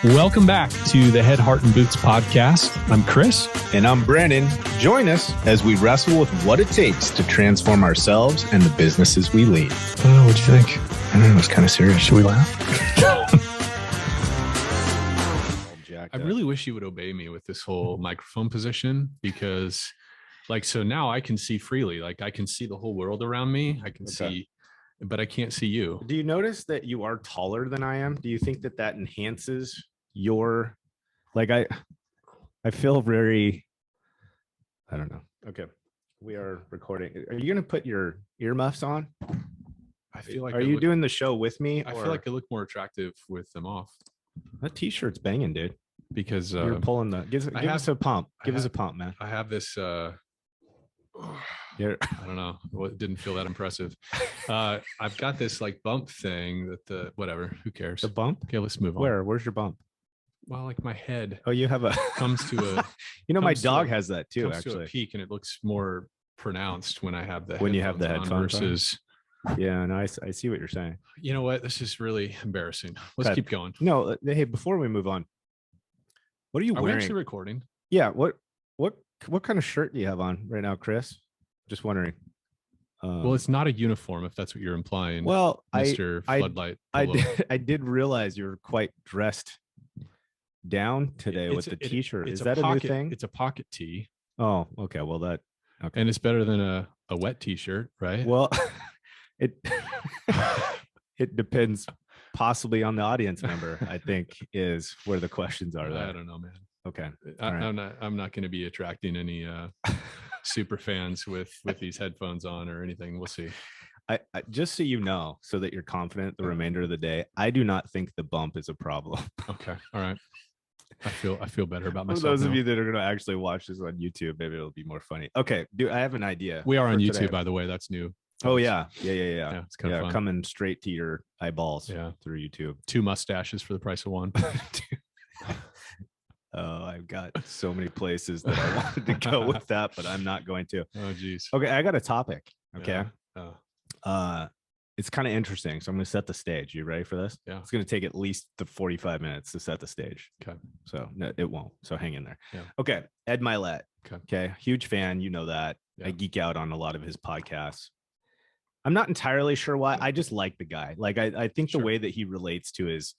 Welcome back to the Head, Heart, and Boots podcast. I'm Chris. And I'm Brandon. Join us as we wrestle with what it takes to transform ourselves and the businesses we lead. Oh, what'd you think? I don't know, it's kind of serious. Should we laugh? I really wish you would obey me with this whole microphone position because, so now I can see freely. Like, I can see the whole world around me. I can see, but I can't see you. Do you notice that you are taller than I am? Do you think that enhances your, I feel very, I don't know. Okay. We are recording. Are you going to put your earmuffs on? I feel like, are you doing the show with me? I feel like I look more attractive with them off. That t-shirt's banging, dude. Because you're pulling the, give us a pump. Give us a pump, man. I have this, I don't know. Well, it didn't feel that impressive. I've got this bump thing that whatever, who cares? The bump? Okay, let's move on. Where's your bump? Well, my head. Oh, you have a comes to a, my dog has that too, actually. To a peak, and it looks more pronounced when I have the headphones versus. Yeah, no, I see what you're saying. You know what? This is really embarrassing. Let's keep going. No, hey, before we move on, what are you wearing? We actually recording? Yeah. What kind of shirt do you have on right now, Chris? Just wondering. Well, it's not a uniform, if that's what you're implying. Well, Mr. Floodlight. I did realize you're quite dressed down today with the t-shirt. Is that a new thing? It's a pocket tee. Oh, okay. Well, okay. And it's better than a wet t-shirt, right? Well, it depends possibly on the audience member, I think, is where the questions are there. I don't know, man. Okay. I'm not going to be attracting any super fans with these headphones on or anything. We'll see. I just so you know, so that you're confident the remainder of the day, I do not think the bump is a problem. Okay. All right. I feel better about myself. For those of you that are going to actually watch this on YouTube, maybe it'll be more funny. Okay, dude, I have an idea. We are on YouTube, today. By the way. That's new. Oh yeah. It's kind of fun. Coming straight to your eyeballs. Through YouTube. 2 mustaches for the price of 1. Oh, I've got so many places that I wanted to go with that, but I'm not going to. Oh, geez. Okay, I got a topic. Okay. Yeah. It's kind of interesting. So I'm going to set the stage. You ready for this? Yeah. It's going to take at least 45 minutes to set the stage. Okay. So no, it won't. So hang in there. Yeah. Okay. Ed Milete. Okay. Huge fan. You know that. Yeah. I geek out on a lot of his podcasts. I'm not entirely sure why. I just like the guy. I think the way that he relates to his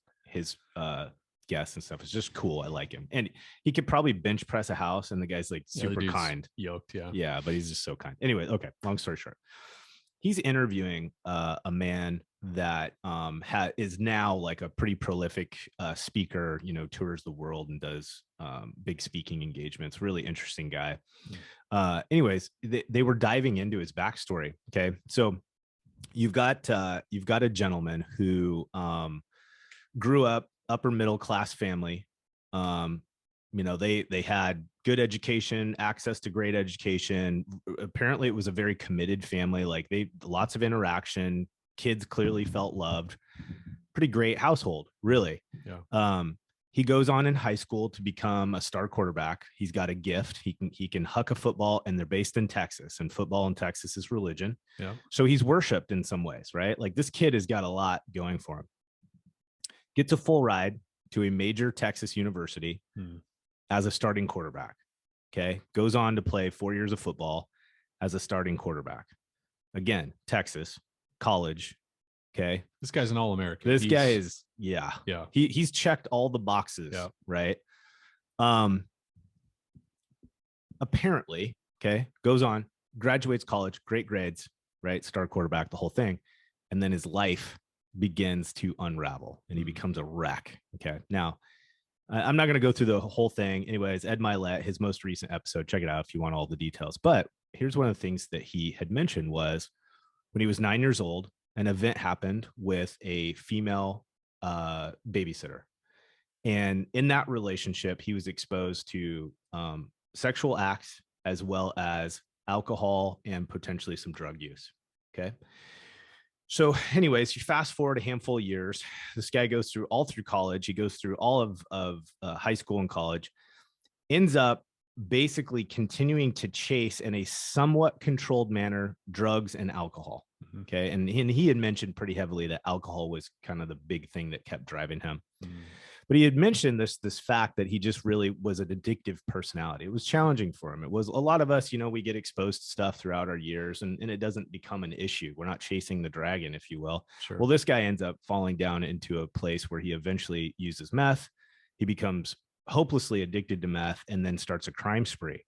guests and stuff is just cool. I like him. And he could probably bench press a house, and the guy's super kind. Yoked. Yeah. Yeah. But he's just so kind. Anyway. Okay. Long story short. He's interviewing a man that is now a pretty prolific speaker, tours the world and does big speaking engagements. Really interesting guy. Anyways, they were diving into his backstory. Okay. So you've got a gentleman who grew up upper middle class family. They had good education, access to great education. Apparently it was a very committed family. Lots of interaction. Kids clearly felt loved. Pretty great household, really. Yeah. He goes on in high school to become a star quarterback. He's got a gift. He can huck a football, and they're based in Texas, and football in Texas is religion. Yeah. So he's worshiped in some ways, right? This kid has got a lot going for him. Gets a full ride to a major Texas university as a starting quarterback. Okay. Goes on to play 4 years of football as a starting quarterback. Again, Texas, college. Okay. This guy's an All-American. This guy is, yeah. He's checked all the boxes, right? Apparently, okay, goes on, graduates college, great grades, right? Star quarterback, the whole thing. And then his life begins to unravel and he becomes a wreck. Okay. Now, I'm not going to go through the whole thing. Anyways, Ed Milete, his most recent episode, check it out if you want all the details. But here's one of the things that he had mentioned was when he was 9 years old, an event happened with a female babysitter. And in that relationship, he was exposed to sexual acts as well as alcohol and potentially some drug use. Okay. So anyways, you fast forward a handful of years, this guy goes through college. He goes through all of high school and college, ends up basically continuing to chase in a somewhat controlled manner, drugs and alcohol. Okay. And he had mentioned pretty heavily that alcohol was kind of the big thing that kept driving him. But he had mentioned this fact that he just really was an addictive personality. It was challenging for him. It was a lot of us, we get exposed to stuff throughout our years, and it doesn't become an issue. We're not chasing the dragon, if you will. Sure. Well, this guy ends up falling down into a place where he eventually uses meth. He becomes hopelessly addicted to meth and then starts a crime spree.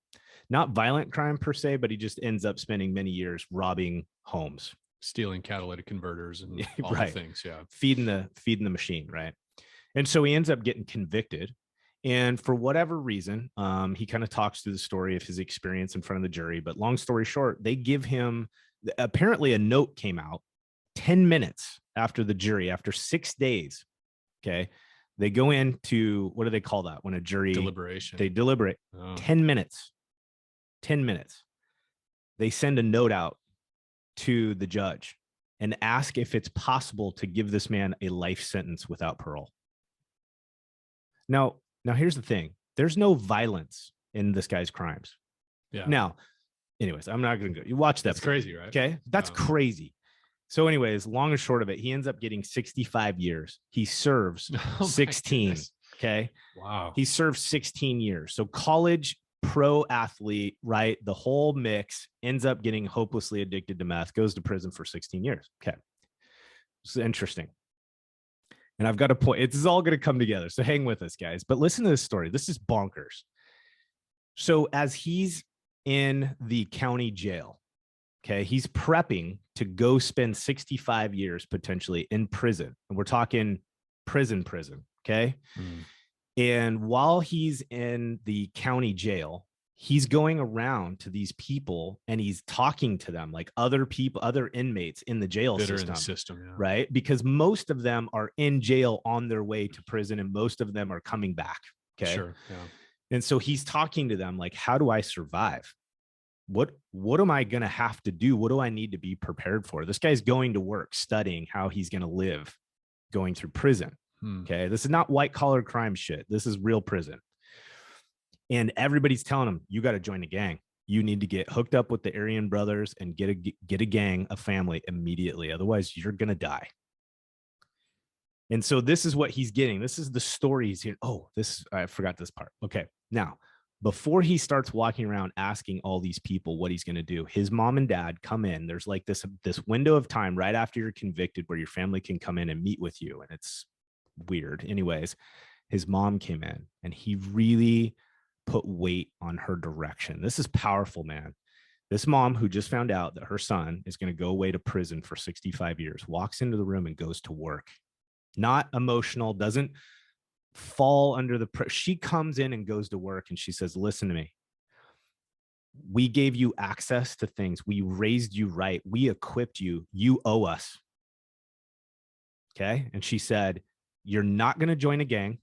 Not violent crime per se, but he just ends up spending many years robbing homes, stealing catalytic converters and all right. the things. Yeah. Feeding the machine. Right. And so he ends up getting convicted. And for whatever reason, he kind of talks through the story of his experience in front of the jury. But long story short, they give him, apparently a note came out 10 minutes after the jury, after 6 days. Okay. They go into, what do they call that? When a jury deliberation, they deliberate 10 minutes. 10 minutes. They send a note out to the judge and ask if it's possible to give this man a life sentence without parole. Now here's the thing. There's no violence in this guy's crimes. Yeah. Now, anyways, I'm not going to go. You watch that. That's crazy, right? Okay. That's crazy. So anyways, long and short of it, he ends up getting 65 years. He serves 16. Okay. Wow. He serves 16 years. So college, pro athlete, right? The whole mix, ends up getting hopelessly addicted to meth, goes to prison for 16 years. Okay. It's interesting. And I've got a point. It's all going to come together. So hang with us, guys. But listen to this story. This is bonkers. So as he's in the county jail, okay, he's prepping to go spend 65 years potentially in prison. And we're talking prison, okay? And while he's in the county jail, he's going around to these people and he's talking to them like other people, other inmates in the jail system, yeah. Right? Because most of them are in jail on their way to prison and most of them are coming back. Okay. Sure. Yeah. And so he's talking to them like, how do I survive? What am I going to have to do? What do I need to be prepared for? This guy's going to work, studying how he's going to live going through prison. Okay. This is not white collar crime shit. This is real prison. And everybody's telling him, you got to join a gang. You need to get hooked up with the Aryan brothers and get a gang, a family immediately. Otherwise you're going to die. And so this is what he's getting. This is the story he's hearing. Oh, I forgot this part. Okay. Now, before he starts walking around asking all these people what he's going to do, his mom and dad come in. There's like this window of time right after you're convicted where your family can come in and meet with you. And it's weird. Anyways, his mom came in and he really put weight on her direction. This is powerful, man. This mom who just found out that her son is going to go away to prison for 65 years, walks into the room and goes to work. Not emotional, doesn't fall under the pressure. She comes in and goes to work and she says, listen to me. We gave you access to things. We raised you right. We equipped you. You owe us. Okay. And she said, you're not going to join a gang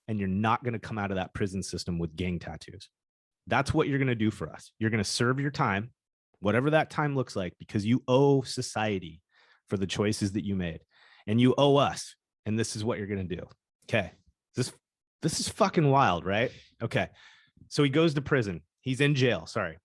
and you're not going to come out of that prison system with gang tattoos. That's what you're going to do for us. You're going to serve your time, whatever that time looks like, because you owe society for the choices that you made and you owe us. And this is what you're going to do. Okay. This is fucking wild, right? Okay. So he goes to prison. He's in jail. Sorry.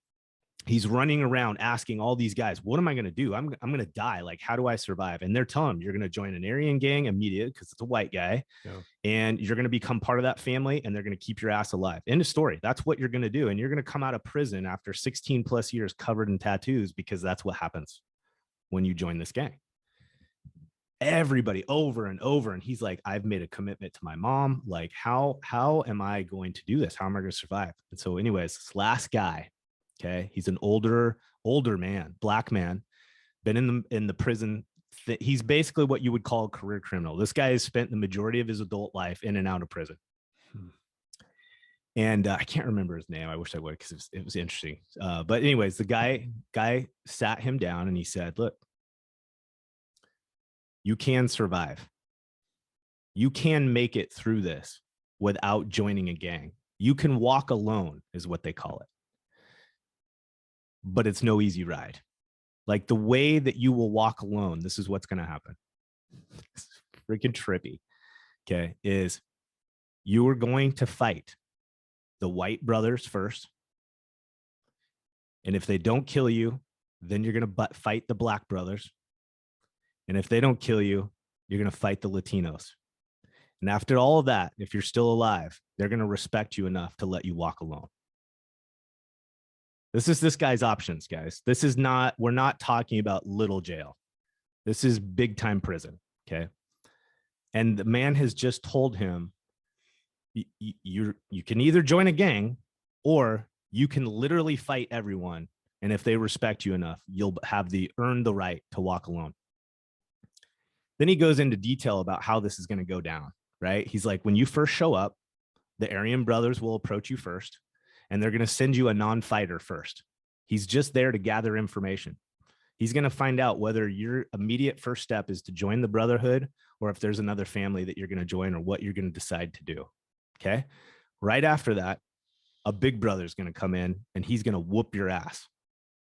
He's running around asking all these guys, what am I going to do? I'm going to die. Like, how do I survive? And they're telling him, you're going to join an Aryan gang immediately because it's a white guy. Yeah. And you're going to become part of that family and they're going to keep your ass alive. End of story. That's what you're going to do. And you're going to come out of prison after 16 plus years covered in tattoos because that's what happens when you join this gang. Everybody over and over. And he's like, I've made a commitment to my mom. Like, how am I going to do this? How am I going to survive? And so anyways, this last guy, okay, he's an older man, black man, been in the prison. He's basically what you would call a career criminal. This guy has spent the majority of his adult life in and out of prison. And I can't remember his name. I wish I would, because it was interesting. But anyways, the guy sat him down and he said, look, you can survive. You can make it through this without joining a gang. You can walk alone is what they call it. But it's no easy ride. Like the way that you will walk alone, this is what's going to happen. It's freaking trippy. Okay. Is you are going to fight the white brothers first. And if they don't kill you, then you're going to fight the black brothers. And if they don't kill you, you're going to fight the Latinos. And after all of that, if you're still alive, they're going to respect you enough to let you walk alone. This is this guy's options, guys. This is not, we're not talking about little jail. This is big time prison. Okay. And the man has just told him, you can either join a gang or you can literally fight everyone. And if they respect you enough, you'll have earn the right to walk alone. Then he goes into detail about how this is going to go down, right? He's like, when you first show up, the Aryan brothers will approach you first, and they're going to send you a non-fighter first. He's just there to gather information. He's going to find out whether your immediate first step is to join the brotherhood or if there's another family that you're going to join or what you're going to decide to do. Okay. Right after that, a big brother is going to come in and he's going to whoop your ass.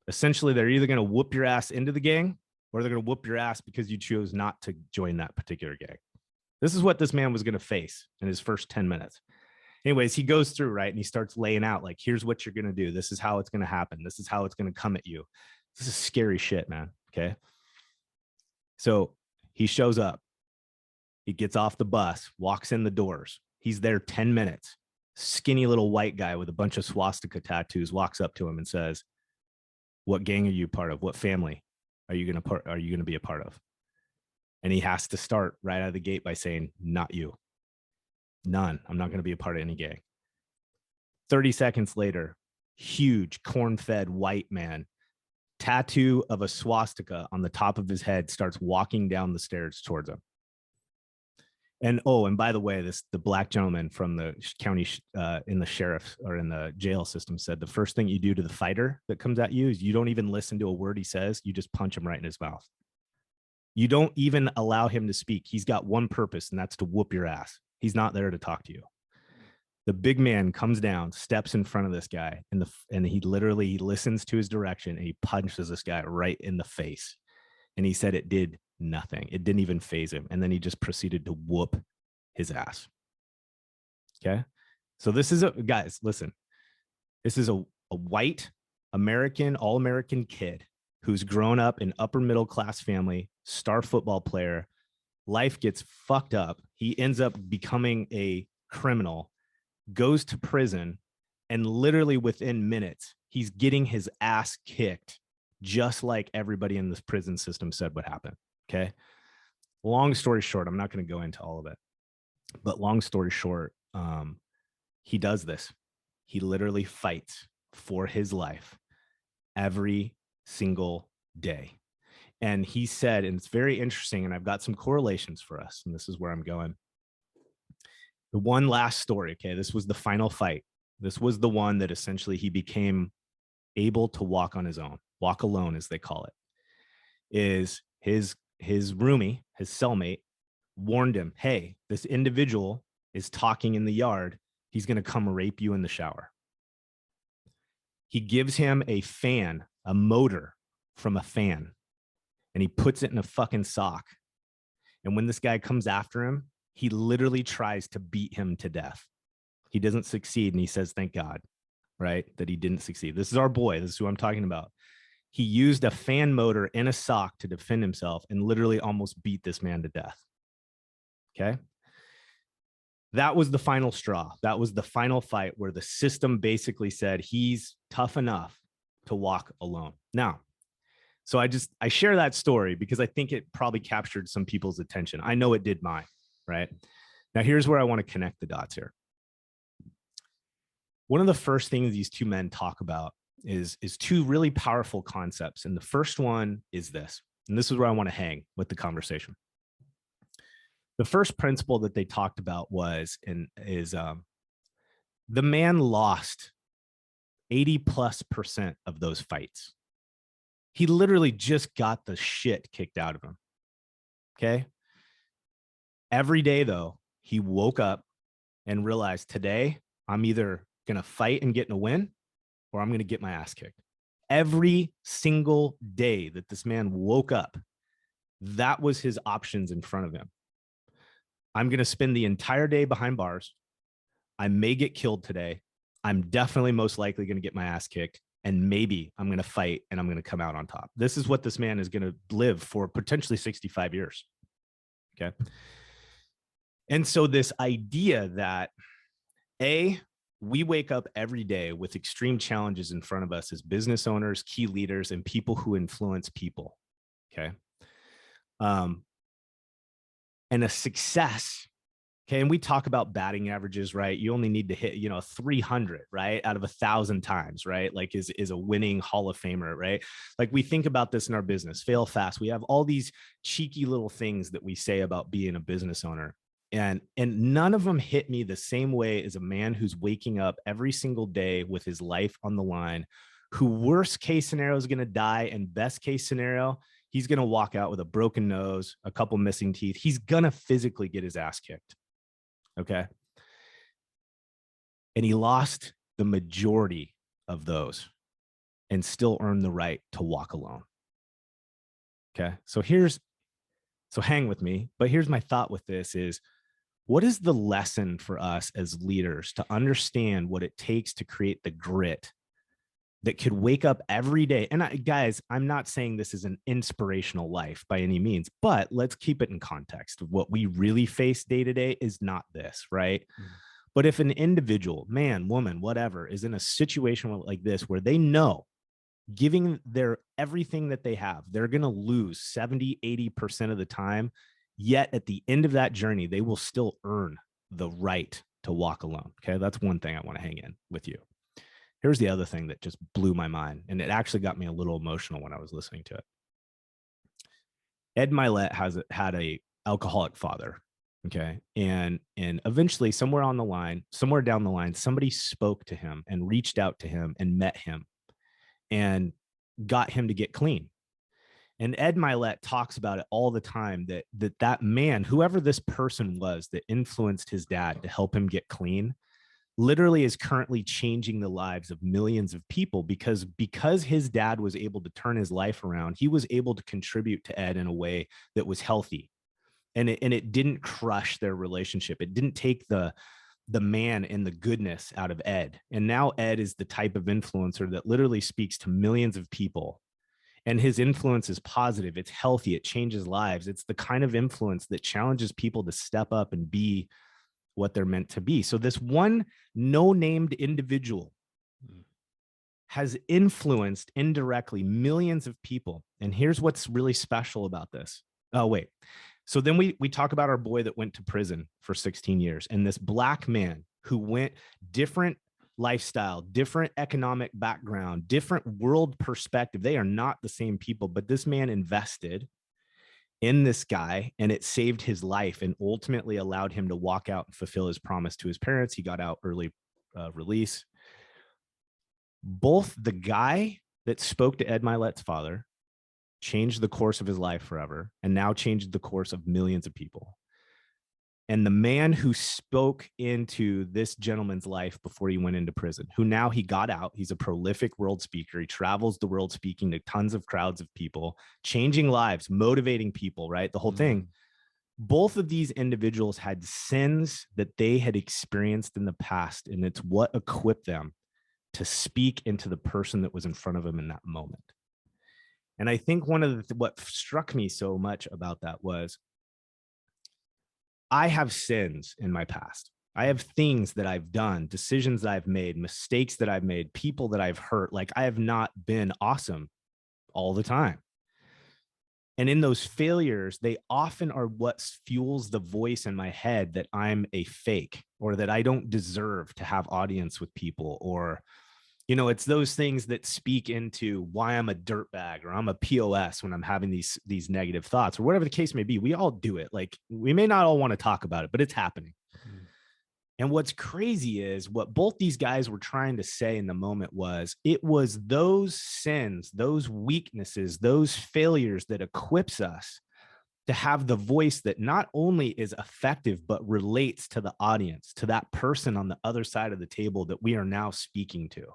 Essentially, they're either going to whoop your ass into the gang or they're going to whoop your ass because you chose not to join that particular gang. This is what this man was going to face in his first 10 minutes. Anyways, he goes through, right? And he starts laying out, like, here's what you're going to do. This is how it's going to happen. This is how it's going to come at you. This is scary shit, man. Okay. So he shows up. He gets off the bus, walks in the doors. He's there 10 minutes. Skinny little white guy with a bunch of swastika tattoos walks up to him and says, what gang are you part of? What family are you going to be a part of? And he has to start right out of the gate by saying, not you. None. I'm not going to be a part of any gang. 30 seconds later, huge corn-fed white man, tattoo of a swastika on the top of his head, starts walking down the stairs towards him. And and by the way, the black gentleman from the county in the sheriff or in the jail system said the first thing you do to the fighter that comes at you is you don't even listen to a word he says. You just punch him right in his mouth. You don't even allow him to speak. He's got one purpose, and that's to whoop your ass. He's not there to talk to you. The big man comes down, steps in front of this guy, and he listens to his direction, and he punches this guy right in the face. And he said it did nothing. It didn't even faze him. And then he just proceeded to whoop his ass. Okay. So guys, listen, this is a white American, all-American kid who's grown up in upper middle class family, star football player. Life gets fucked up. He ends up becoming a criminal, goes to prison, and literally within minutes, he's getting his ass kicked, just like everybody in this prison system said would happen. Okay. Long story short, I'm not going to go into all of it, but long story short, he does this. He literally fights for his life every single day. And he said, and it's very interesting, and I've got some correlations for us, and this is where I'm going. The one last story, okay, this was the final fight. This was the one that essentially he became able to walk on his own, walk alone, as they call it, is his roomie, his cellmate, warned him, hey, this individual is talking in the yard. He's going to come rape you in the shower. He gives him a fan, a motor from a fan, and he puts it in a fucking sock. And when this guy comes after him, he literally tries to beat him to death. He doesn't succeed, and he says, thank God, right, that he didn't succeed. This is our boy. This is who I'm talking about. He used a fan motor in a sock to defend himself and literally almost beat this man to death. Okay. That was the final straw. That was the final fight where the system basically said he's tough enough to walk alone. Now, so I share that story because I think it probably captured some people's attention. I know it did mine, right? Now, here's where I want to connect the dots here. One of the first things these two men talk about is two really powerful concepts. And the first one is this, and this is where I want to hang with the conversation. The first principle that they talked about is the man lost 80+% of those fights. He literally just got the shit kicked out of him. Okay. Every day, though, he woke up and realized, today I'm either going to fight and get in a win, or I'm going to get my ass kicked. Every single day that this man woke up, that was his options in front of him. I'm going to spend the entire day behind bars. I may get killed today. I'm definitely most likely going to get my ass kicked. And maybe I'm going to fight and I'm going to come out on top. This is what this man is going to live for potentially 65 years. Okay. And so this idea that we wake up every day with extreme challenges in front of us as business owners, key leaders, and people who influence people. Okay. And a success. Okay. And we talk about batting averages, right? You only need to hit, 300, right? Out of 1,000 times, right? Like is a winning Hall of Famer, right? Like we think about this in our business, fail fast. We have all these cheeky little things that we say about being a business owner. And none of them hit me the same way as a man who's waking up every single day with his life on the line, who worst case scenario is going to die, and best case scenario, he's going to walk out with a broken nose, a couple missing teeth. He's going to physically get his ass kicked. Okay. And he lost the majority of those and still earned the right to walk alone. Okay. So hang with me, but here's my thought with this is, what is the lesson for us as leaders to understand what it takes to create the grit that could wake up every day? And guys, I'm not saying this is an inspirational life by any means, but let's keep it in context. What we really face day to day is not this, right? Mm-hmm. But if an individual, man, woman, whatever, is in a situation like this, where they know giving their everything that they have, they're going to lose 70, 80% of the time. Yet at the end of that journey, they will still earn the right to walk alone. Okay. That's one thing I want to hang in with you. Here's the other thing that just blew my mind, and it actually got me a little emotional when I was listening to it. Ed Milete had a alcoholic father. Okay. And eventually somewhere down the line, somebody spoke to him and reached out to him and met him and got him to get clean. And Ed Milete talks about it all the time, that man, whoever this person was that influenced his dad to help him get clean, literally is currently changing the lives of millions of people, because his dad was able to turn his life around. He was able to contribute to Ed in a way that was healthy. And it didn't crush their relationship. It didn't take the man and the goodness out of Ed. And now Ed is the type of influencer that literally speaks to millions of people. And his influence is positive. It's healthy. It changes lives. It's the kind of influence that challenges people to step up and be what they're meant to be. So this one no-named individual has influenced indirectly millions of people. And here's what's really special about this. Oh, wait. So then we talk about our boy that went to prison for 16 years, and this black man who went different lifestyle, different economic background, different world perspective. They are not the same people, but this man invested in this guy, and it saved his life and ultimately allowed him to walk out and fulfill his promise to his parents. He got out early release. Both the guy that spoke to Ed Milete's father changed the course of his life forever, and now changed the course of millions of people. And the man who spoke into this gentleman's life before he went into prison, who now he got out, he's a prolific world speaker. He travels the world speaking to tons of crowds of people, changing lives, motivating people, right? The whole thing. Both of these individuals had sins that they had experienced in the past, and it's what equipped them to speak into the person that was in front of them in that moment. And I think one of what struck me so much about that was, I have sins in my past. I have things that I've done, decisions that I've made, mistakes that I've made, people that I've hurt. Like, I have not been awesome all the time. And in those failures, they often are what fuels the voice in my head that I'm a fake, or that I don't deserve to have audience with people, or, it's those things that speak into why I'm a dirtbag, or I'm a POS when I'm having these negative thoughts, or whatever the case may be. We all do it. Like, we may not all want to talk about it, but it's happening. And what's crazy is what both these guys were trying to say in the moment was, it was those sins, those weaknesses, those failures that equips us to have the voice that not only is effective, but relates to the audience, to that person on the other side of the table that we are now speaking to.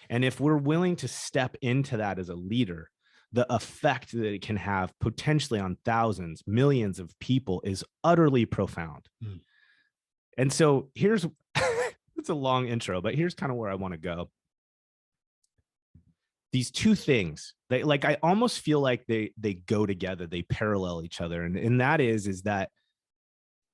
And if we're willing to step into that as a leader, the effect that it can have potentially on thousands, millions of people is utterly profound. And so here's, it's a long intro, but here's kind of where I want to go. These two things, I almost feel like they go together, they parallel each other. And that is that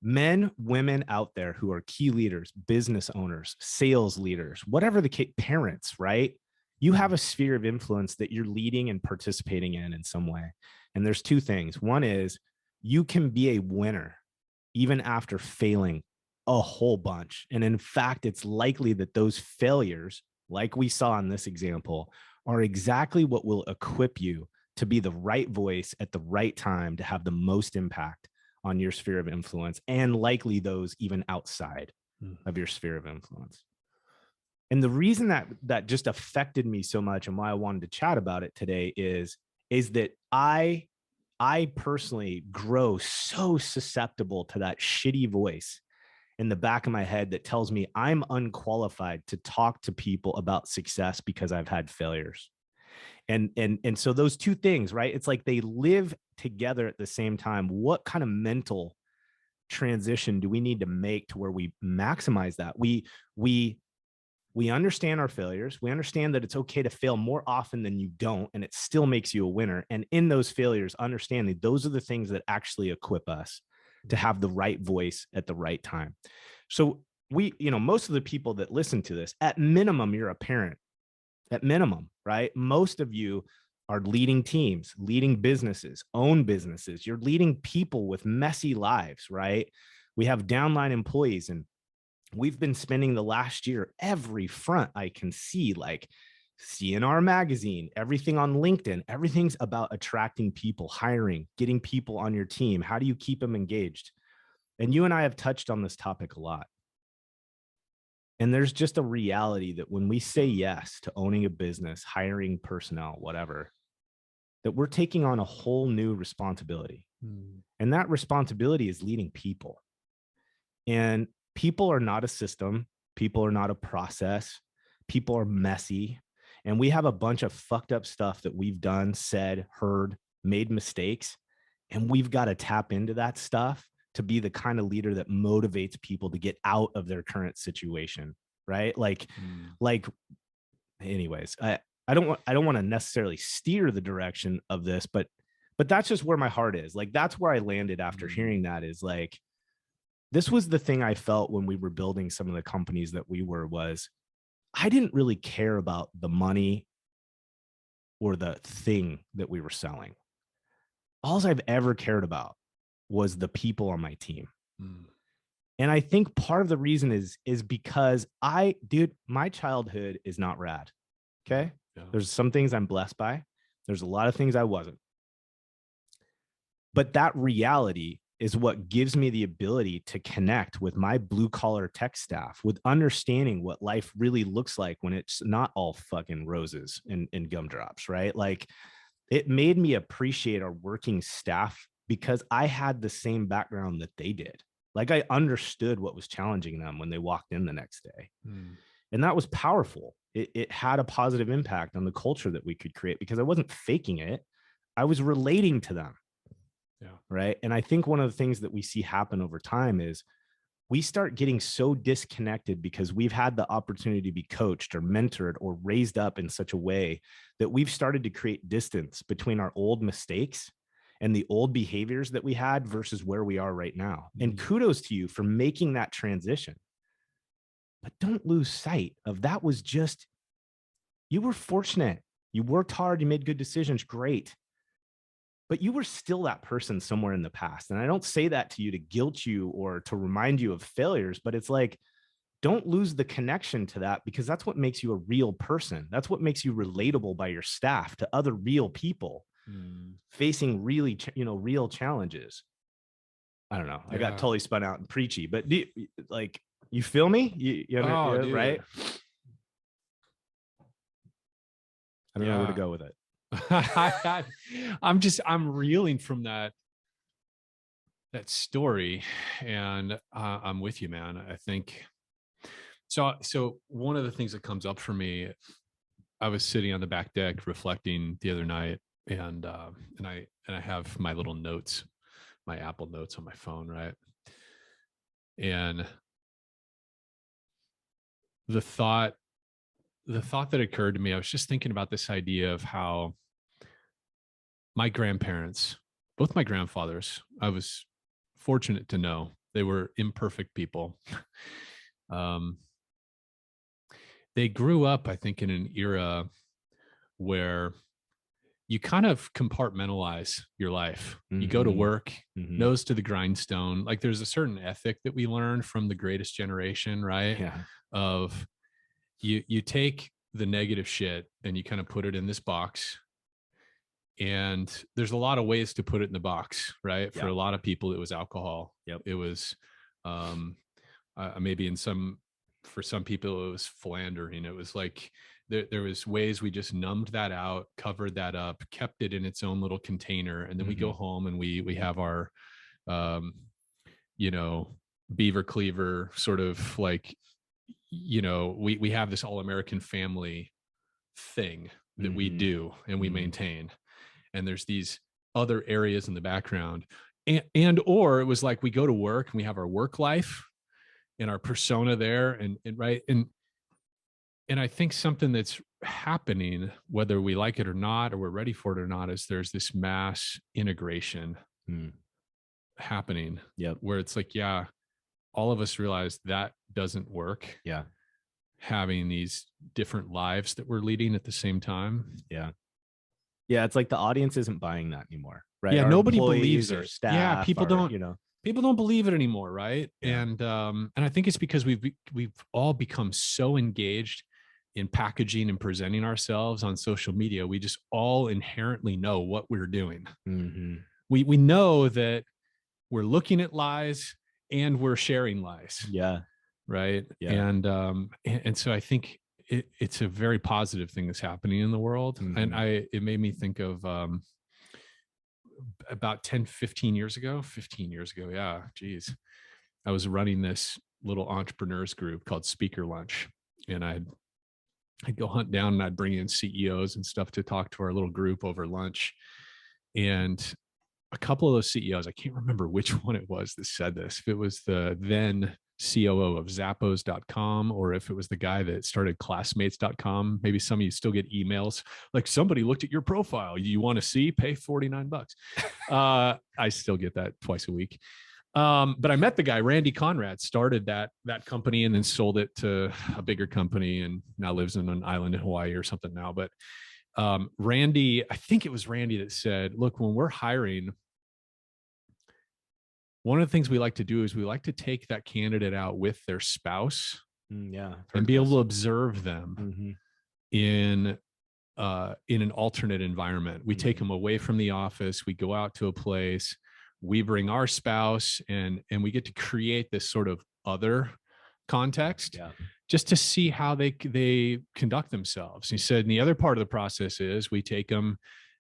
Men, women out there who are key leaders, business owners, sales leaders, whatever the case, parents, right? You have a sphere of influence that you're leading and participating in some way. And there's two things. One is you can be a winner even after failing a whole bunch. And in fact, it's likely that those failures, like we saw in this example, are exactly what will equip you to be the right voice at the right time to have the most impact on your sphere of influence, and likely those even outside of your sphere of influence. And the reason that just affected me so much and why I wanted to chat about it today is that I personally grow so susceptible to that shitty voice in the back of my head that tells me I'm unqualified to talk to people about success because I've had failures. And so those two things, right? It's like they live together at the same time. What kind of mental transition do we need to make to where we maximize that? We understand our failures. We understand that it's okay to fail more often than you don't, and it still makes you a winner. And in those failures, understand that those are the things that actually equip us to have the right voice at the right time. So most of the people that listen to this, at minimum, you're a parent. At minimum, right? Most of you are leading teams, leading businesses, own businesses. You're leading people with messy lives, right? We have downline employees, and we've been spending the last year every front I can see, like CNR magazine, everything on LinkedIn, everything's about attracting people, hiring, getting people on your team. How do you keep them engaged? And you and I have touched on this topic a lot. And there's just a reality that when we say yes to owning a business, hiring personnel, whatever, that we're taking on a whole new responsibility. And that responsibility is leading people. And people are not a system. People are not a process. People are messy. And we have a bunch of fucked up stuff that we've done, said, heard, made mistakes. And we've got to tap into that stuff to be the kind of leader that motivates people to get out of their current situation, right? Anyways, I don't want to necessarily steer the direction of this, but that's just where my heart is. Like, that's where I landed after hearing that, is like, this was the thing I felt when we were building some of the companies that was I didn't really care about the money or the thing that we were selling. All I've ever cared about was the people on my team. And I think part of the reason is because my childhood is not rad. Okay. Yeah. There's some things I'm blessed by. There's a lot of things I wasn't. But that reality is what gives me the ability to connect with my blue collar tech staff, with understanding what life really looks like when it's not all fucking roses and gumdrops, right? Like, it made me appreciate our working staff because I had the same background that they did. Like, I understood what was challenging them when they walked in the next day. And that was powerful. It had a positive impact on the culture that we could create because I wasn't faking it. I was relating to them. Yeah. Right. And I think one of the things that we see happen over time is we start getting so disconnected because we've had the opportunity to be coached or mentored or raised up in such a way that we've started to create distance between our old mistakes and the old behaviors that we had versus where we are right now. And kudos to you for making that transition. But don't lose sight of that was just, you were fortunate. You worked hard. You made good decisions. Great. But you were still that person somewhere in the past. And I don't say that to you to guilt you or to remind you of failures, but it's like, don't lose the connection to that, because that's what makes you a real person. That's what makes you relatable by your staff to other real people facing really, real challenges. I don't know. Yeah. I got totally spun out and preachy, but you feel me? You know, right? I don't know where to go with it. I'm reeling from that story, and I'm with you, man. I think so one of the things that comes up for me, I was sitting on the back deck reflecting the other night, and I have my little notes, my Apple Notes on my phone, right? And the thought that occurred to me, I was just thinking about this idea of how my grandparents, both my grandfathers, I was fortunate to know They were imperfect people. um, they grew up, I think, in an era where you kind of compartmentalize your life. You go to work, nose to the grindstone. Like there's a certain ethic that we learned from the greatest generation, right? Yeah. Of you take the negative shit and you kind of put it in this box. And there's a lot of ways to put it in the box, right? For a lot of people, it was alcohol. Yep. It was maybe for some people, it was philandering. It was like there was ways we just numbed that out, covered that up, kept it in its own little container, and then we go home and we have our beaver cleaver sort of like, we have this all-American family thing that we do and we maintain, and there's these other areas in the background, or it was like we go to work and we have our work life and our persona there, and right, and I think something that's happening, whether we like it or not, or we're ready for it or not, is there's this mass integration happening. Where it's like, yeah, all of us realize that doesn't work. Yeah. Having these different lives that we're leading at the same time. Yeah. Yeah. It's like the audience isn't buying that anymore, right? Yeah. Our Nobody believes or it. Staff, yeah. People don't believe it anymore. Right. Yeah. And I think it's because we've all become so engaged in packaging and presenting ourselves on social media. We just all inherently know what we're doing. We know that we're looking at lies and we're sharing lies. Yeah. Right. Yeah. And so I think it's a very positive thing that's happening in the world. And it made me think of about 15 years ago. Yeah. Geez. I was running this little entrepreneurs group called Speaker Lunch. And I'd go hunt down and I'd bring in CEOs and stuff to talk to our little group over lunch. And a couple of those CEOs, I can't remember which one it was that said this, if it was the then COO of Zappos.com, or if it was the guy that started Classmates.com. Maybe some of you still get emails like, somebody looked at your profile. You want to see? Pay $49. I still get that twice a week. But I met the guy, Randy Conrad, started that company and then sold it to a bigger company and now lives in an island in Hawaii or something now. But Randy, I think it was Randy that said, look, when we're hiring, one of the things we like to do is we like to take that candidate out with their spouse and be able to observe them in an alternate environment. We take them away from the office. We go out to a place. We bring our spouse and we get to create this sort of other context just to see how they conduct themselves. He said, and the other part of the process is we take them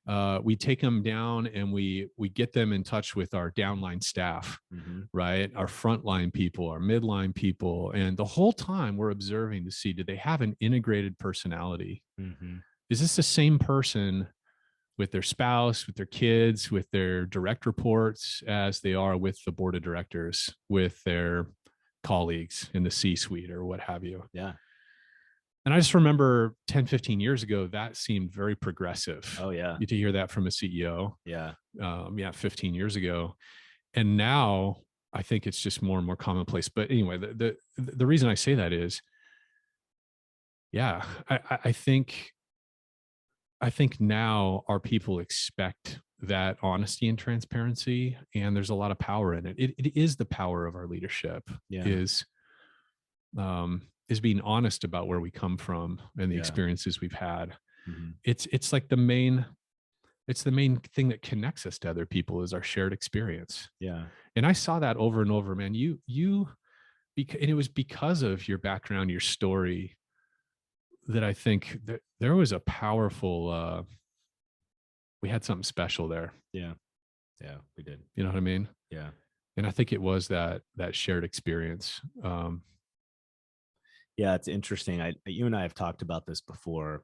down and we get them in touch with our downline staff, right? Our frontline people, our midline people. And the whole time we're observing to see, do they have an integrated personality? Is this the same person with their spouse, with their kids, with their direct reports as they are with the board of directors, with their colleagues in the C-suite or what have you? Yeah. And I just remember 10, 15 years ago, that seemed very progressive. Oh yeah. To hear that from a CEO. Yeah. 15 years ago. And now I think it's just more and more commonplace. But anyway, the reason I say that is, I think now our people expect that honesty and transparency, and there's a lot of power in it. It is the power of our leadership is being honest about where we come from and the experiences we've had. It's like the main thing that connects us to other people is our shared experience. Yeah. And I saw that over and over, man. And it was because of your background, your story, that I think that there was a powerful, we had something special there. Yeah. Yeah, we did. You know what I mean? Yeah. And I think it was that shared experience. Yeah, it's interesting. You and I have talked about this before,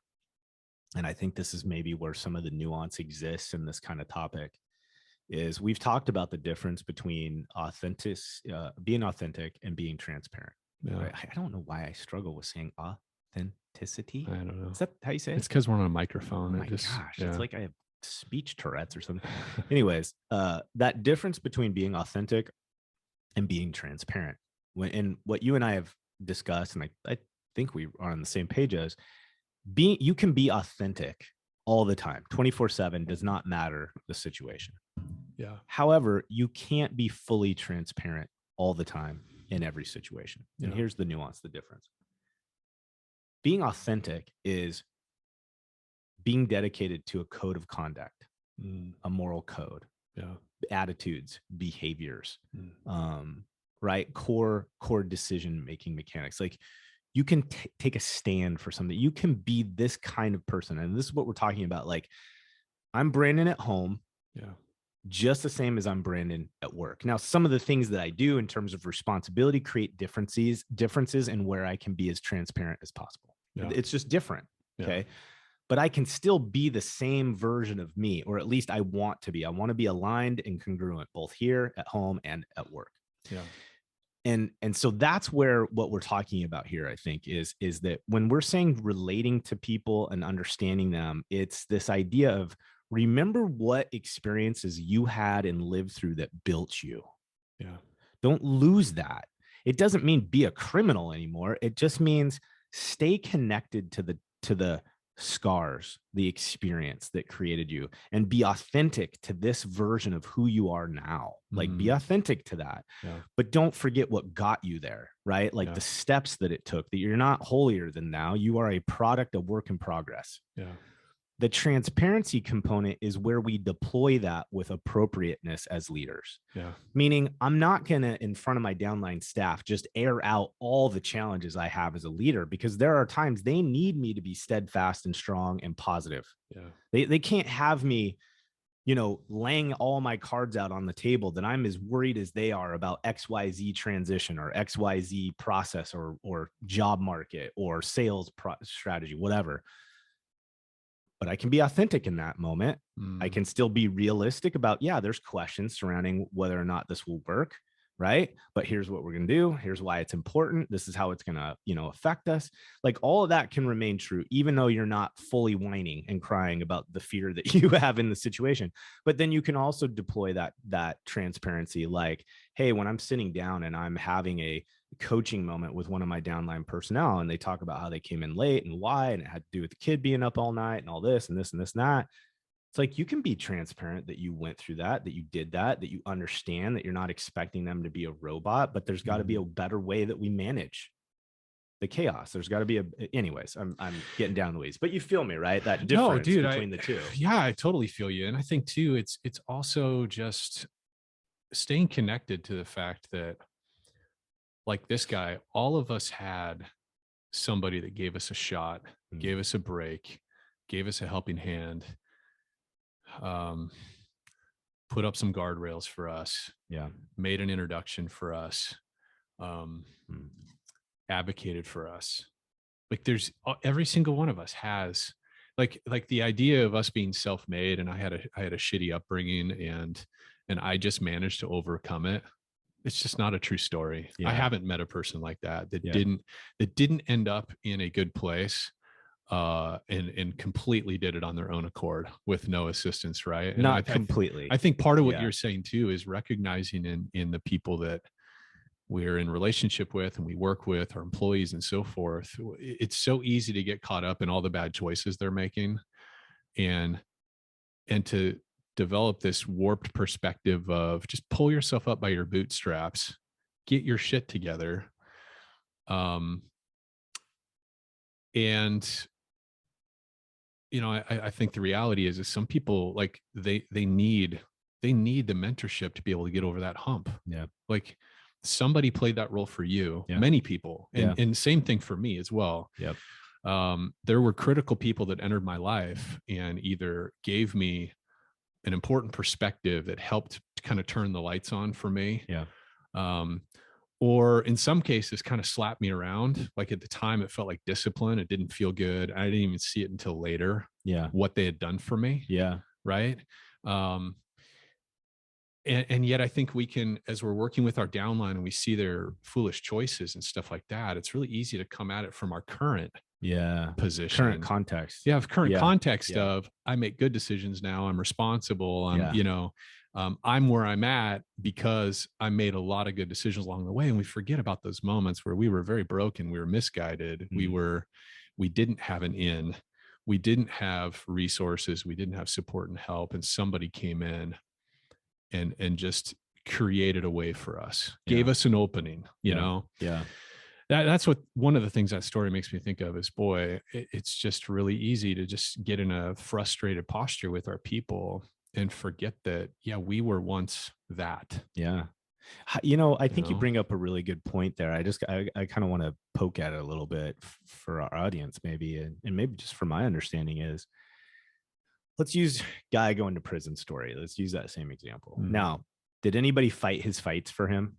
and I think this is maybe where some of the nuance exists in this kind of topic. Is we've talked about the difference between being authentic and being transparent. Yeah. Right? I don't know why I struggle with saying authenticity. I don't know. Is that how you say it? It's because we're on a microphone. Oh my gosh, it's like I have speech Tourette's or something. Anyways, that difference between being authentic and being transparent. And what you and I have discussed, and I think we are on the same page as, you can be authentic all the time. 24/7 does not matter the situation. Yeah. However, you can't be fully transparent all the time in every situation. And here's the nuance, the difference. Being authentic is being dedicated to a code of conduct, a moral code, attitudes, behaviors, right? Core decision-making mechanics. Like, you can take a stand for something. You can be this kind of person. And this is what we're talking about. Like, I'm Brandon at home. Yeah. Just the same as I'm Brandon at work. Now, some of the things that I do in terms of responsibility create differences in where I can be as transparent as possible. Yeah. It's just different. Okay. But I can still be the same version of me, or at least I want to be. I want to be aligned and congruent, both here at home and at work. Yeah. And so that's where what we're talking about here, I think, is that when we're saying relating to people and understanding them, it's this idea of, remember what experiences you had and lived through that built you. Yeah. Don't lose that. It doesn't mean be a criminal anymore. It just means stay connected to the scars, the experience that created you, and be authentic to this version of who you are now. Like, be authentic to that, but don't forget what got you there, right? Like the steps that it took, that you're not holier than now. You are a product of work in progress. Yeah. The transparency component is where we deploy that with appropriateness as leaders. Yeah. Meaning, I'm not going to, in front of my downline staff, just air out all the challenges I have as a leader, because there are times they need me to be steadfast and strong and positive. Yeah. They can't have me, laying all my cards out on the table that I'm as worried as they are about XYZ transition or XYZ process or job market or sales strategy, whatever. But I can be authentic in that moment. I can still be realistic about, there's questions surrounding whether or not this will work, right? But here's what we're going to do. Here's why it's important. This is how it's going to, affect us. Like, all of that can remain true, even though you're not fully whining and crying about the fear that you have in the situation. But then you can also deploy that transparency. Like, hey, when I'm sitting down and I'm having a coaching moment with one of my downline personnel, and they talk about how they came in late and why, and it had to do with the kid being up all night and all this and this and this and that. It's like, you can be transparent that you went through that you did that you understand that you're not expecting them to be a robot, but there's got to be a better way that we manage the chaos. There's got to be anyways, I'm getting down the weeds, but you feel me, right? That difference between the two. Yeah, I totally feel you. And I think too, it's also just staying connected to the fact that, like this guy, all of us had somebody that gave us a shot, gave us a break, gave us a helping hand, put up some guardrails for us, made an introduction for us, advocated for us. Like, there's every single one of us has, like the idea of us being self-made, and I had a shitty upbringing, and I just managed to overcome it. It's just not a true story. I haven't met a person like that didn't end up in a good place and completely did it on their own accord with no assistance, right? And not completely. I think part of what you're saying too is recognizing in the people that we're in relationship with and we work with, our employees and so forth. It's so easy to get caught up in all the bad choices they're making, and to develop this warped perspective of just pull yourself up by your bootstraps, get your shit together. And I think the reality is some people, like, they need the mentorship to be able to get over that hump. Yeah. Like, somebody played that role for you, many people. And same thing for me as well. Yep. There were critical people that entered my life and either gave me an important perspective that helped to kind of turn the lights on for me. Yeah. Or in some cases kind of slapped me around. Like, at the time it felt like discipline. It didn't feel good. I didn't even see it until later. Yeah. What they had done for me. Yeah. Right. And yet I think we can, as we're working with our downline and we see their foolish choices and stuff like that, it's really easy to come at it from our current position, current context. Context of, I make good decisions now, I'm responsible, I'm I'm where I'm at because I made a lot of good decisions along the way. And we forget about those moments where we were very broken. We were misguided. We didn't have an in, we didn't have resources. We didn't have support and help. And somebody came in and just created a way for us, gave us an opening, you know? Yeah. That's what one of the things that story makes me think of is, boy, it's just really easy to just get in a frustrated posture with our people and forget that, yeah, we were once that. Yeah. You know, I think you bring up a really good point there. I kind of want to poke at it a little bit for our audience, maybe, and maybe just from my understanding is, let's use guy going to prison story. Let's use that same example. Now, did anybody fight his fights for him?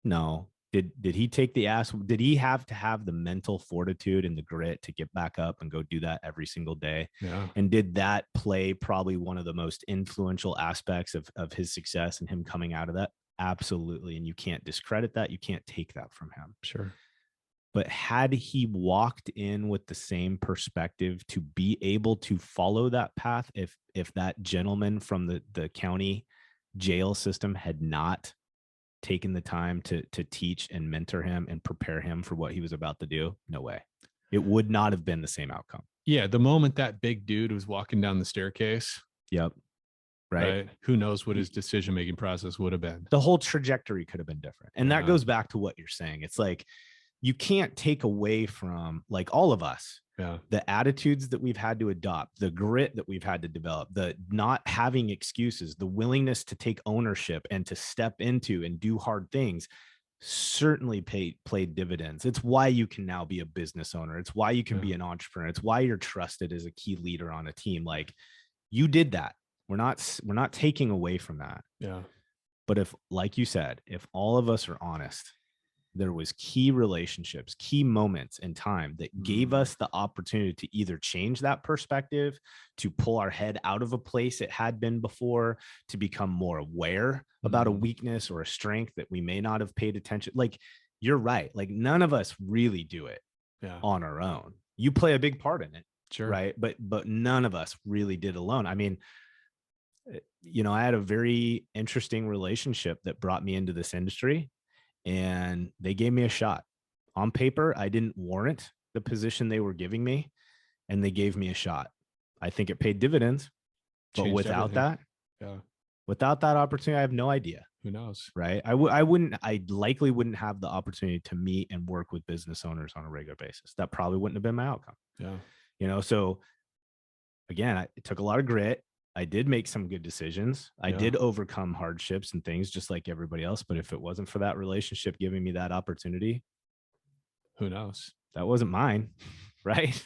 No. Did he take the ass? Did he have to have the mental fortitude and the grit to get back up and go do that every single day? Yeah. And did that play probably one of the most influential aspects of his success and him coming out of that? Absolutely. And you can't discredit that. You can't take that from him. Sure. But had he walked in with the same perspective to be able to follow that path, if that gentleman from the county jail system had not taken the time to teach and mentor him and prepare him for what he was about to do, no way. It would not have been the same outcome. Yeah. The moment that big dude was walking down the staircase. Yep. Right. Who knows what his decision-making process would have been. The whole trajectory could have been different. And that goes back to what you're saying. It's like, you can't take away from, like, all of us, the attitudes that we've had to adopt, the grit that we've had to develop, the not having excuses, the willingness to take ownership and to step into and do hard things certainly played dividends. It's why you can now be a business owner. It's why you can be an entrepreneur. It's why you're trusted as a key leader on a team. Like, you did that. We're not taking away from that. Yeah. But if, like you said, if all of us are honest, there was key relationships, key moments in time that gave us the opportunity to either change that perspective, to pull our head out of a place it had been before, to become more aware about a weakness or a strength that we may not have paid attention. Like, you're right. Like, none of us really do it on our own. You play a big part in it. Sure. Right. But none of us really did alone. I mean, you know, I had a very interesting relationship that brought me into this industry, and they gave me a shot. On paper, I didn't warrant the position they were giving me, and they gave me a shot. I think it paid dividends, but without that opportunity, I have no idea. Who knows? Right. I likely wouldn't have the opportunity to meet and work with business owners on a regular basis. That probably wouldn't have been my outcome. Yeah. You know, so again, it took a lot of grit. I did make some good decisions. I did overcome hardships and things just like everybody else. But if it wasn't for that relationship giving me that opportunity, who knows? That wasn't mine. Right.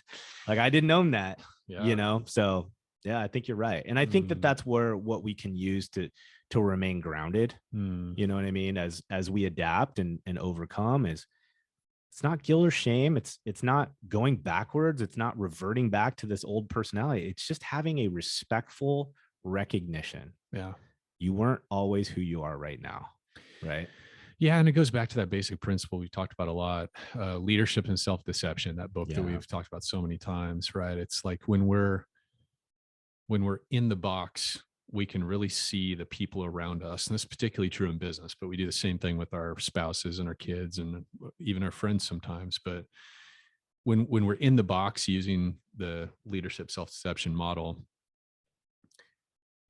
Like, I didn't own that, you know? So yeah, I think you're right. And I think that that's what we can use to remain grounded. You know what I mean? As we adapt and overcome, is it's not guilt or shame. It's not going backwards. It's not reverting back to this old personality. It's just having a respectful recognition. Yeah. You weren't always who you are right now. Right. Yeah. And it goes back to that basic principle we talked about a lot, leadership and self-deception, that book that we've talked about so many times, right? It's like when we're in the box, we can really see the people around us. And this is particularly true in business, but we do the same thing with our spouses and our kids and even our friends sometimes. But when we're in the box using the leadership self-deception model,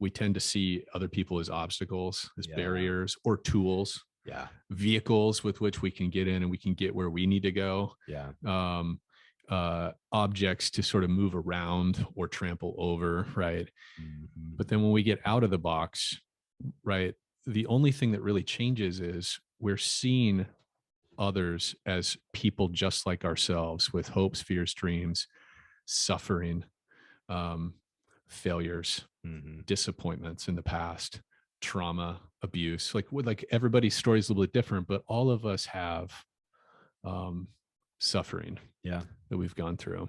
we tend to see other people as obstacles, as barriers or tools, vehicles with which we can get in and we can get where we need to go. Objects to sort of move around or trample over, right? But then when we get out of the box, right, the only thing that really changes is we're seeing others as people just like ourselves, with hopes, fears, dreams, suffering, failures, disappointments in the past, trauma, abuse. Like everybody's story is a little bit different, but all of us have suffering that we've gone through.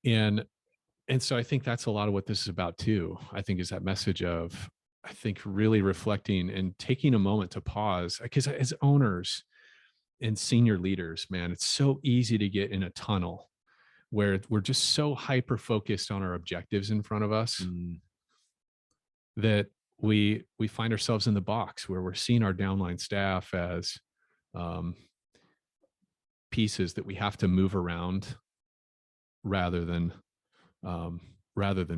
And so I think that's a lot of what this is about too. I think is that message of, I think, really reflecting and taking a moment to pause, because as owners and senior leaders, man, it's so easy to get in a tunnel where we're just so hyper focused on our objectives in front of us that we find ourselves in the box where we're seeing our downline staff as pieces that we have to move around rather than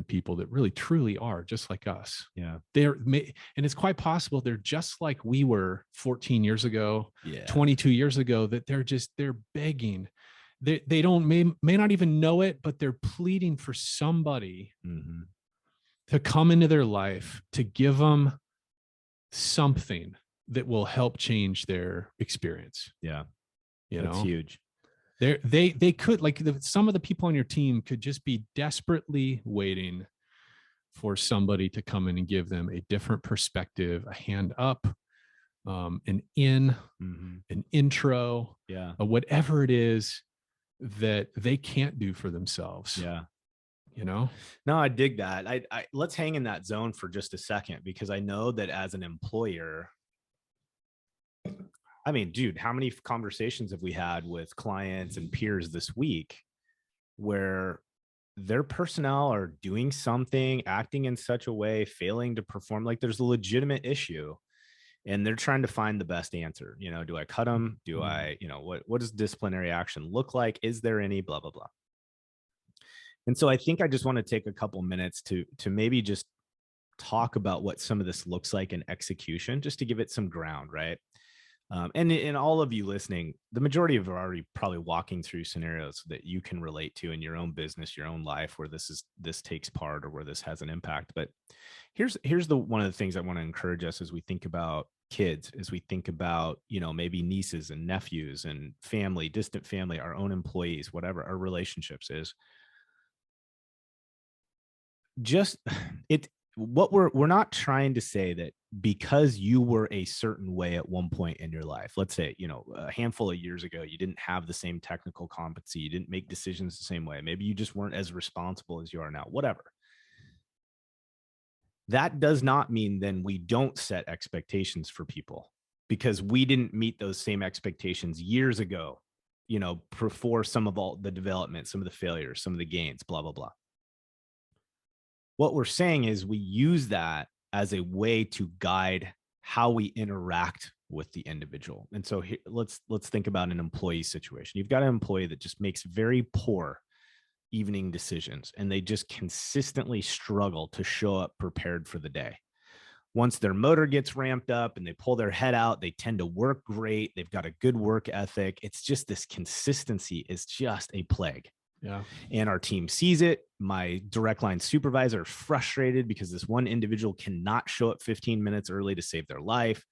people that really truly are just like us. Yeah. And it's quite possible they're just like we were 14 years ago, Yeah. 22 years ago, that they're begging. They don't may not even know it, but they're pleading for somebody to come into their life to give them something that will help change their experience. Yeah. That's huge. They could, like, some of the people on your team could just be desperately waiting for somebody to come in and give them a different perspective, a hand up, an intro, whatever it is that they can't do for themselves. Yeah. No, I dig that. I let's hang in that zone for just a second, because I know that as an employer, I mean, dude, how many conversations have we had with clients and peers this week where their personnel are doing something, acting in such a way, failing to perform, like there's a legitimate issue, and they're trying to find the best answer. Do I cut them? Do I, what does disciplinary action look like? Is there any, blah, blah, blah. And so I think I just want to take a couple minutes to maybe just talk about what some of this looks like in execution, just to give it some ground, right? And all of you listening, the majority of you are already probably walking through scenarios that you can relate to in your own business, your own life, where this takes part or where this has an impact. But here's one of the things I want to encourage us as we think about kids, as we think about, maybe nieces and nephews and family, distant family, our own employees, whatever our relationships is. Just what we're not trying to say that because you were a certain way at one point in your life, let's say, a handful of years ago, you didn't have the same technical competency, you didn't make decisions the same way, maybe you just weren't as responsible as you are now, whatever. That does not mean then we don't set expectations for people because we didn't meet those same expectations years ago, before some of all the development, some of the failures, some of the gains, blah, blah, blah. What we're saying is we use that as a way to guide how we interact with the individual. And so here, let's think about an employee situation. You've got an employee that just makes very poor evening decisions, and they just consistently struggle to show up prepared for the day. Once their motor gets ramped up and they pull their head out, they tend to work great. They've got a good work ethic. It's just this consistency is just a plague. Yeah. And our team sees it. My direct line supervisor is frustrated because this one individual cannot show up 15 minutes early to save their life.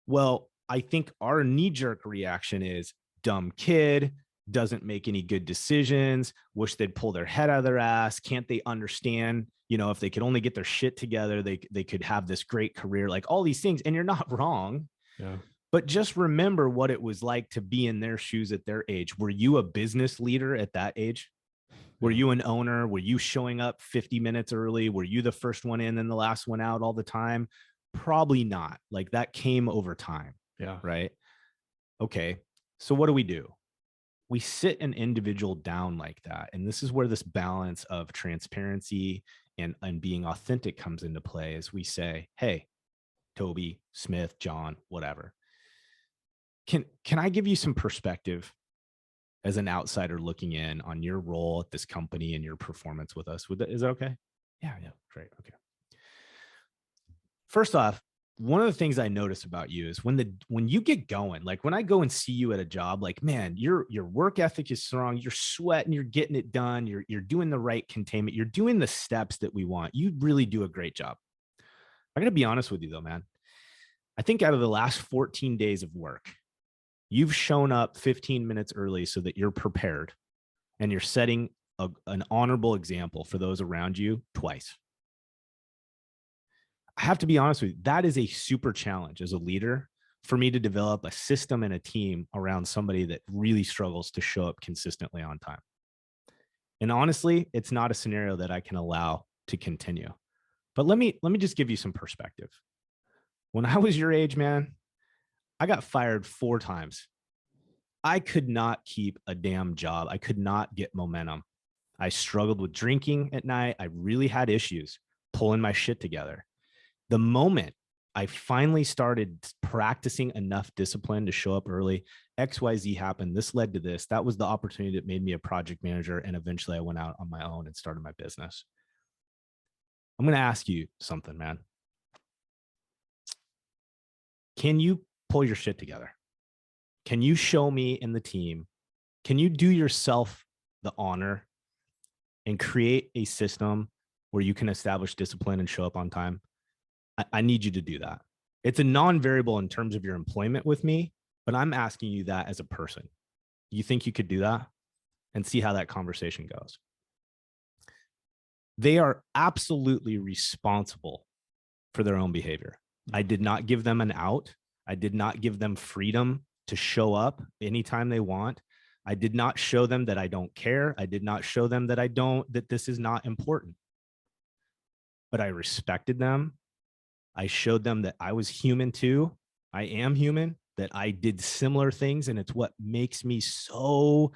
Well, I think our knee-jerk reaction is dumb kid, doesn't make any good decisions, wish they'd pull their head out of their ass. Can't they understand, if they could only get their shit together, they could have this great career, like all these things. And you're not wrong. Yeah. But just remember what it was like to be in their shoes at their age. Were you a business leader at that age? Were you an owner? Were you showing up 50 minutes early? Were you the first one in and the last one out all the time? Probably not. Like that came over time. Yeah. Right. Okay. So what do? We sit an individual down like that. And this is where this balance of transparency and being authentic comes into play, as we say, hey, Toby, Smith, John, whatever. Can I give you some perspective as an outsider looking in on your role at this company and your performance with us? Is that okay? Yeah. Great. Okay. First off, one of the things I notice about you is when you get going, like when I go and see you at a job, like, man, your work ethic is strong. You're sweating, you're getting it done. You're doing the right containment. You're doing the steps that we want. You really do a great job. I got to be honest with you though, man. I think out of the last 14 days of work, you've shown up 15 minutes early so that you're prepared and you're setting an honorable example for those around you twice. I have to be honest with you, that is a super challenge as a leader for me to develop a system and a team around somebody that really struggles to show up consistently on time. And honestly, it's not a scenario that I can allow to continue. But let me just give you some perspective. When I was your age, man, I got fired 4 times. I could not keep a damn job. I could not get momentum. I struggled with drinking at night. I really had issues. pulling my shit together. The moment I finally started practicing enough discipline to show up early, XYZ happened. This led to this. That was the opportunity that made me a project manager. And eventually I went out on my own and started my business. I'm going to ask you something, man. Can you pull your shit together? Can you show me and the team? Can you do yourself the honor and create a system where you can establish discipline and show up on time? I need you to do that. It's a non-variable in terms of your employment with me, but I'm asking you that as a person. You think you could do that? And see how that conversation goes. They are absolutely responsible for their own behavior. I did not give them an out. I did not give them freedom to show up anytime they want. I did not show them that I don't care. I did not show them that this is not important. But I respected them. I showed them that I was human too. I am human, that I did similar things. And it's what makes me so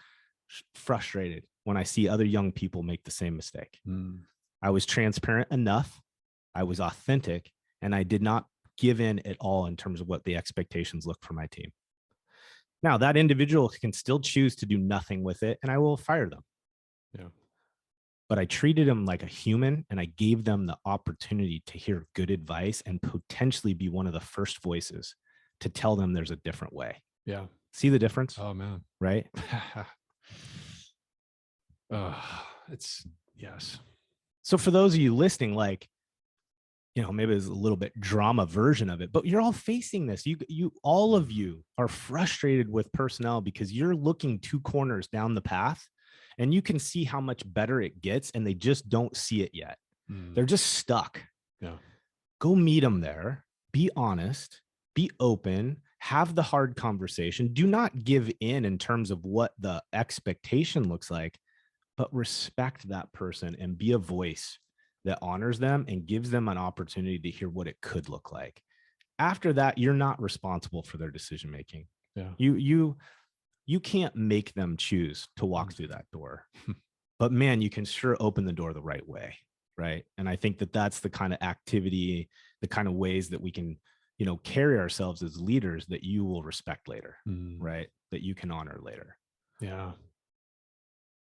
frustrated when I see other young people make the same mistake. I was transparent enough. I was authentic, and I did not give in at all in terms of what the expectations look for my team. Now, that individual can still choose to do nothing with it, and I will fire them. Yeah. But I treated them like a human, and I gave them the opportunity to hear good advice and potentially be one of the first voices to tell them there's a different way. Yeah. See the difference? Oh, man. Right? It's yes. So for those of you listening, like, maybe it's a little bit drama version of it, but you're all facing this. All of you are frustrated with personnel because you're looking two corners down the path and you can see how much better it gets and they just don't see it yet. They're just stuck. Yeah. Go meet them there. Be honest, be open, have the hard conversation. Do not give in terms of what the expectation looks like, but respect that person and be a voice that honors them and gives them an opportunity to hear what it could look like. After that, you're not responsible for their decision-making. Yeah. You can't make them choose to walk through that door, but man, you can sure open the door the right way. Right. And I think that that's the kind of activity, the kind of ways that we can, carry ourselves as leaders that you will respect later. Right. That you can honor later. Yeah.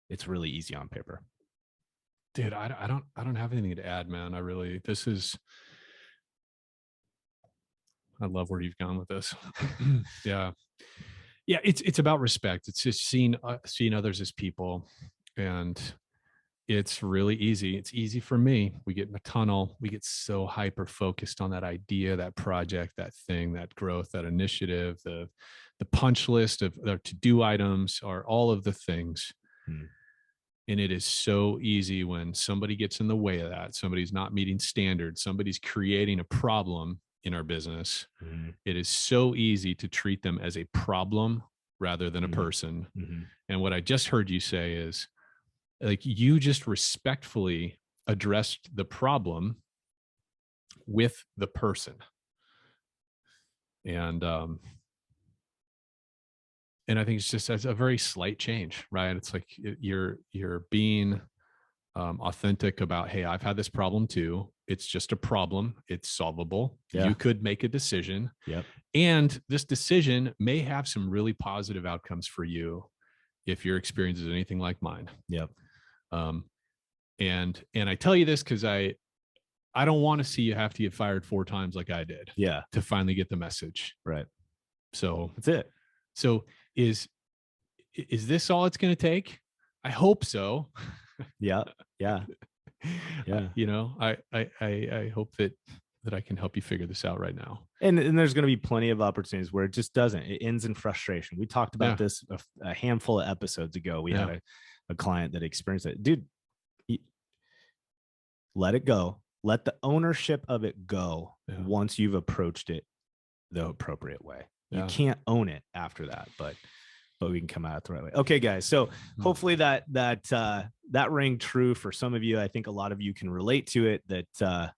It's really easy on paper. Dude, I don't have anything to add, man. I love where you've gone with this. Yeah. Yeah. It's about respect. It's just seeing others as people. And it's really easy. It's easy for me. We get in a tunnel. We get so hyper focused on that idea, that project, that thing, that growth, that initiative, the punch list of the to-do items are all of the things. And it is so easy when somebody gets in the way of that. Somebody's not meeting standards. Somebody's creating a problem in our business. It is so easy to treat them as a problem rather than a person. And what I just heard you say is, like, you just respectfully addressed the problem with the person. And I think it's just a very slight change, right? It's like you're being authentic about, hey, I've had this problem too. It's just a problem. It's solvable. Yeah. You could make a decision. Yep. And this decision may have some really positive outcomes for you if your experience is anything like mine. Yep. And I tell you this because I don't want to see you have to get fired 4 times like I did. Yeah. To finally get the message. Right. So that's it. So is this all it's going to take? I hope so. Yeah. Yeah. Yeah. I hope that I can help you figure this out right now. And there's going to be plenty of opportunities where it just doesn't. It ends in frustration. We talked about this a handful of episodes ago. We had a client that experienced it. Dude, let it go. Let the ownership of it go once you've approached it the appropriate way. You can't own it after that, but we can come at it the right way. Okay, guys. So hopefully that rang true for some of you. I think a lot of you can relate to it. That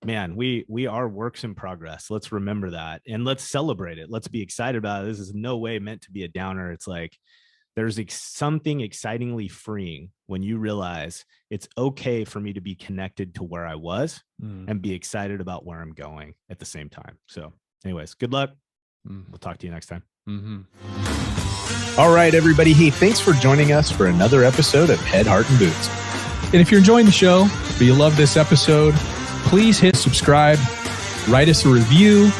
man, we are works in progress. Let's remember that and let's celebrate it. Let's be excited about it. This is no way meant to be a downer. It's like, there's something excitingly freeing when you realize it's okay for me to be connected to where I was and be excited about where I'm going at the same time. So anyways, good luck. We'll talk to you next time. All right, everybody. Hey, thanks for joining us for another episode of Head, Heart, and Boots. And if you're enjoying the show, or you love this episode, please hit subscribe, write us a review,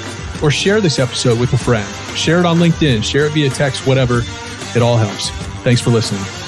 or share this episode with a friend. Share it on LinkedIn, share it via text, whatever. It all helps. Thanks for listening.